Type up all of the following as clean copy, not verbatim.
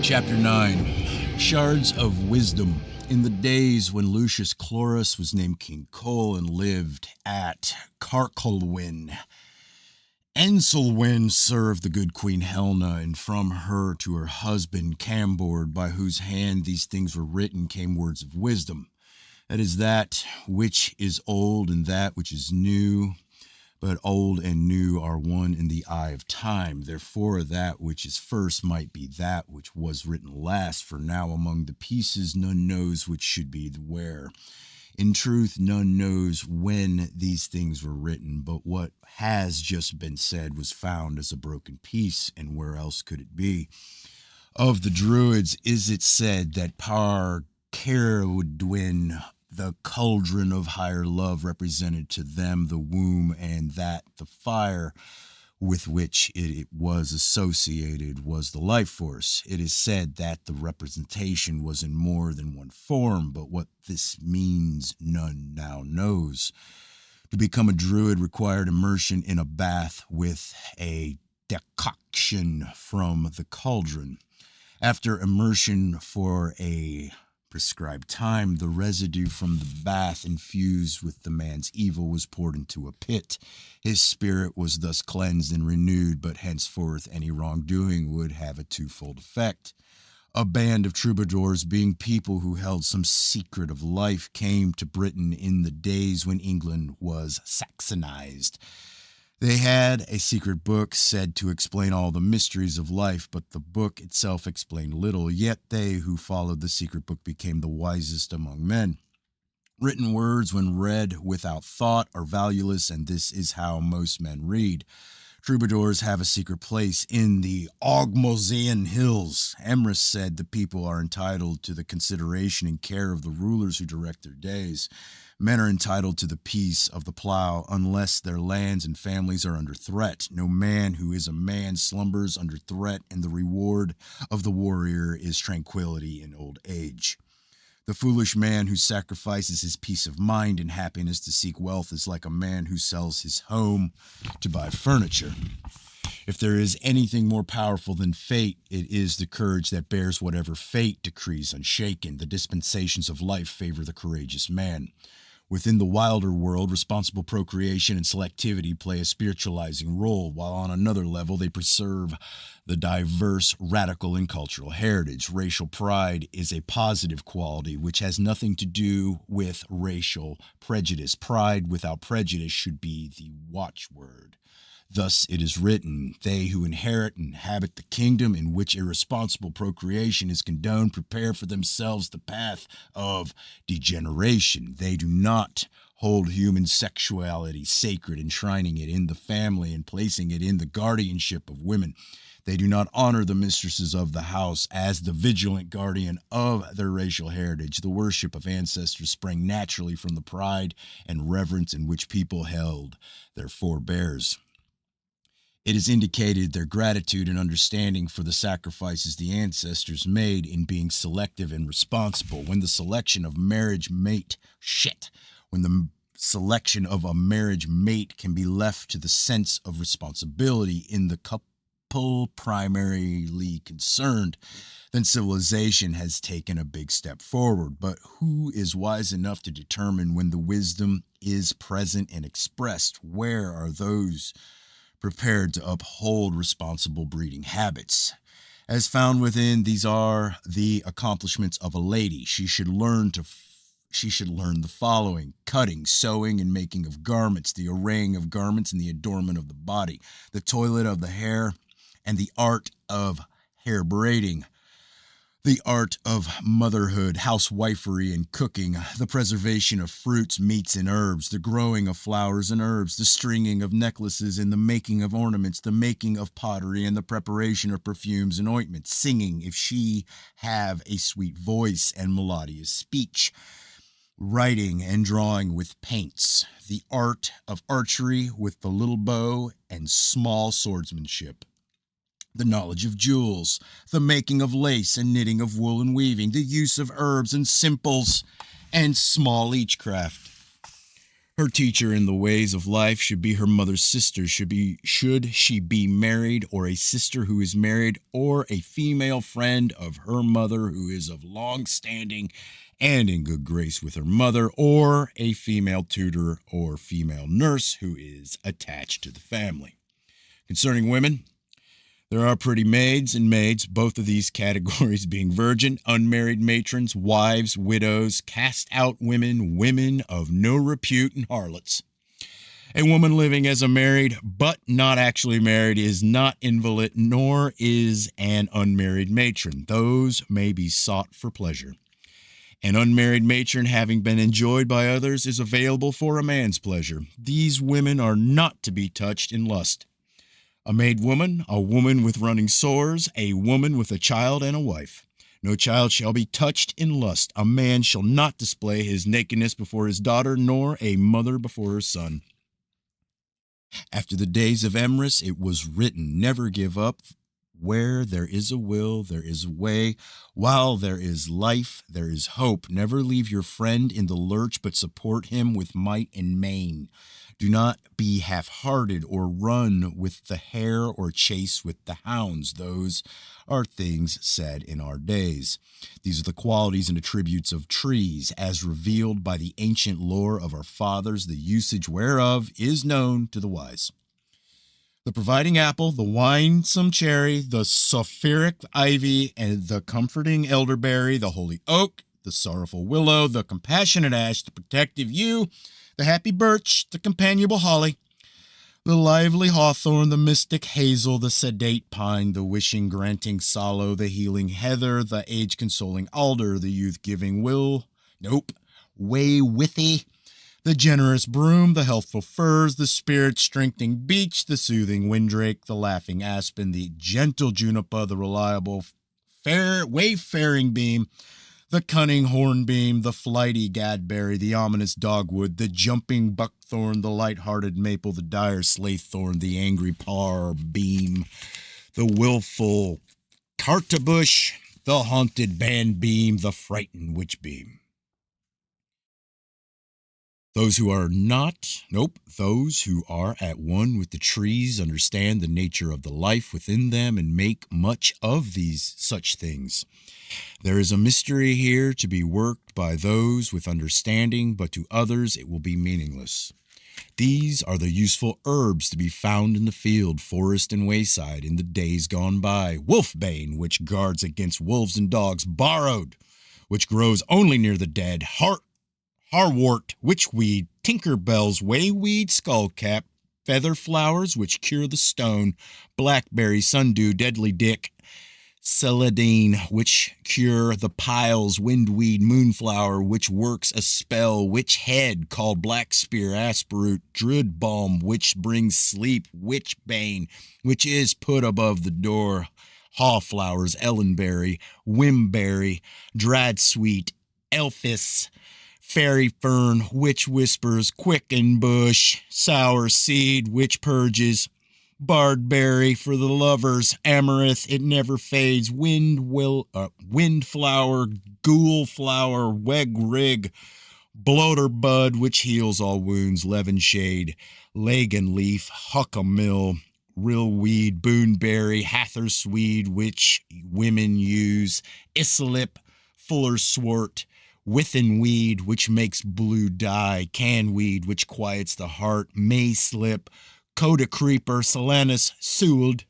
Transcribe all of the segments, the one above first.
Chapter 9 Shards of Wisdom. In the days when Lucius Chlorus was named King Cole and lived at Kolbrin, Enselwyn served the good Queen Helena, and from her to her husband Cambord, by whose hand these things were written, came words of wisdom. That is that which is old and that which is new, but old and new are one in the eye of time. Therefore, that which is first might be that which was written last, for now among the pieces none knows which should be the where. In truth, none knows when these things were written, but what has just been said was found as a broken piece, and where else could it be? Of the Druids is it said that Par Caerwyn, the cauldron of higher love, represented to them the womb, and that the fire with which it was associated was the life force. It is said that the representation was in more than one form, but what this means none now knows. To become a druid required immersion in a bath with a decoction from the cauldron. After immersion for a prescribed time, the residue from the bath infused with the man's evil was poured into a pit. His spirit was thus cleansed and renewed, but henceforth any wrongdoing would have a twofold effect. A band of troubadours, being people who held some secret of life, came to Britain in the days when England was Saxonized. They had a secret book said to explain all the mysteries of life, but the book itself explained little. Yet they who followed the secret book became the wisest among men. Written words, when read without thought, are valueless, and this is how most men read. Troubadours have a secret place in the Ogmosian hills. Emrys said the people are entitled to the consideration and care of the rulers who direct their days. Men are entitled to the peace of the plow unless their lands and families are under threat. No man who is a man slumbers under threat, and the reward of the warrior is tranquility in old age. The foolish man who sacrifices his peace of mind and happiness to seek wealth is like a man who sells his home to buy furniture. If there is anything more powerful than fate, it is the courage that bears whatever fate decrees unshaken. The dispensations of life favor the courageous man. Within the wilder world, responsible procreation and selectivity play a spiritualizing role, while on another level they preserve the diverse, radical, and cultural heritage. Racial pride is a positive quality which has nothing to do with racial prejudice. Pride without prejudice should be the watchword. Thus it is written, they who inherit and inhabit the kingdom in which irresponsible procreation is condoned prepare for themselves the path of degeneration. They do not hold human sexuality sacred, enshrining it in the family and placing it in the guardianship of women. They do not honor the mistresses of the house as the vigilant guardian of their racial heritage. The worship of ancestors sprang naturally from the pride and reverence in which people held their forebears. It is indicated their gratitude and understanding for the sacrifices the ancestors made in being selective and responsible. When the selection of selection of a marriage mate can be left to the sense of responsibility in the couple primarily concerned, then civilization has taken a big step forward. But who is wise enough to determine when the wisdom is present and expressed? Where are those prepared to uphold responsible breeding habits? As found within, these are the accomplishments of a lady. She should learn the following: cutting, sewing, and making of garments, the arraying of garments and the adornment of the body, the toilet of the hair, and the art of hair braiding, the art of motherhood, housewifery, and cooking, the preservation of fruits, meats, and herbs, the growing of flowers and herbs, the stringing of necklaces and the making of ornaments, the making of pottery and the preparation of perfumes and ointments, singing, if she have a sweet voice and melodious speech, writing and drawing with paints, the art of archery with the little bow and small swordsmanship, the knowledge of jewels, the making of lace and knitting of wool and weaving, the use of herbs and simples and small leechcraft. Her teacher in the ways of life should be her mother's sister, should she be married, or a sister who is married, or a female friend of her mother who is of long standing and in good grace with her mother, or a female tutor or female nurse who is attached to the family. Concerning women, there are pretty maids and maids, both of these categories being virgin, unmarried matrons, wives, widows, cast out women, women of no repute, and harlots. A woman living as a married but not actually married is not invalid, nor is an unmarried matron. Those may be sought for pleasure. An unmarried matron, having been enjoyed by others, is available for a man's pleasure. These women are not to be touched in lust. A maid woman, a woman with running sores, a woman with a child and a wife. No child shall be touched in lust. A man shall not display his nakedness before his daughter, nor a mother before her son. After the days of Emrys, it was written, never give up. Where there is a will, there is a way. While there is life, there is hope. Never leave your friend in the lurch, but support him with might and main. Do not be half-hearted or run with the hare or chase with the hounds. Those are things said in our days. These are the qualities and attributes of trees, as revealed by the ancient lore of our fathers, the usage whereof is known to the wise. The providing apple, the winsome cherry, the sulphuric ivy, and the comforting elderberry, the holy oak, the sorrowful willow, the compassionate ash, the protective yew, the happy birch, the companionable holly, the lively hawthorn, the mystic hazel, the sedate pine, the wishing-granting sallow, the healing heather, the age-consoling alder, the youth-giving waywithy, the generous broom, the healthful firs, the spirit-strengthening beech, the soothing windrake, the laughing aspen, the gentle juniper, the reliable wayfaring beam, the cunning hornbeam, the flighty gadberry, the ominous dogwood, the jumping buckthorn, the light-hearted maple, the dire slathorn, the angry parbeam, the willful cartabush, the haunted bandbeam, the frightened witchbeam. Those who are at one with the trees understand the nature of the life within them and make much of these such things. There is a mystery here to be worked by those with understanding, but to others it will be meaningless. These are the useful herbs to be found in the field, forest, and wayside in the days gone by. Wolfbane, which guards against wolves and dogs. Borrowed, which grows only near the dead. Harwort, witchweed. Tinkerbell's wayweed, skullcap. Feather flowers, which cure the stone. Blackberry, sundew, deadly dick. Celadine, which cure the piles, windweed, moonflower, which works a spell, witch head, called black spear, asperoot, druid balm, which brings sleep, witchbane, which is put above the door, hawflowers, ellenberry, wimberry, dradsweet, elphis, fairy fern, which whispers, quicken bush, sour seed, which purges, bardberry for the lovers, amaranth, it never fades, windflower, ghoul flower, weg rig, bloater bud, which heals all wounds, levin shade, lagan leaf, huckamill, rillweed, boonberry, hathersweed, which women use, islip, fuller's swart, withenweed, which makes blue dye, canweed, which quiets the heart, mayslip, Coda creeper, Solanus sewelled,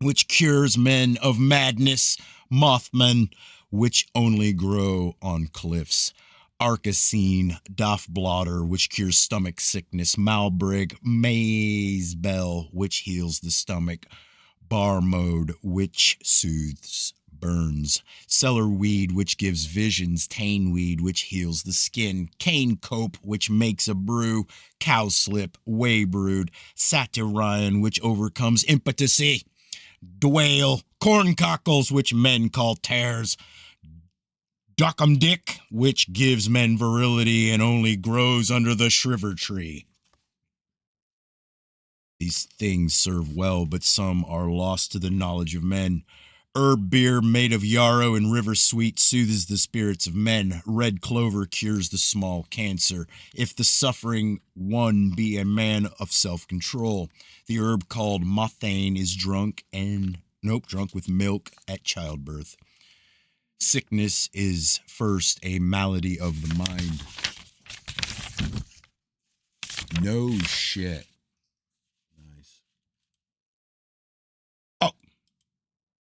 which cures men of madness, mothman, which only grow on cliffs, arcasine, doffblotter, which cures stomach sickness, malbrig, maizebell, which heals the stomach, barmode, which soothes burns, cellarweed, which gives visions, taneweed, which heals the skin, cane cope, which makes a brew, cowslip, waybrood, satyrion, which overcomes impotency, dwale, corncockles, which men call tares, dockumdick, which gives men virility and only grows under the shriver tree. These things serve well, but some are lost to the knowledge of men. Herb beer made of yarrow and river sweet soothes the spirits of men. Red clover cures the small cancer. If the suffering one be a man of self-control, the herb called mothane is drunk with milk at childbirth. Sickness is first a malady of the mind. No shit.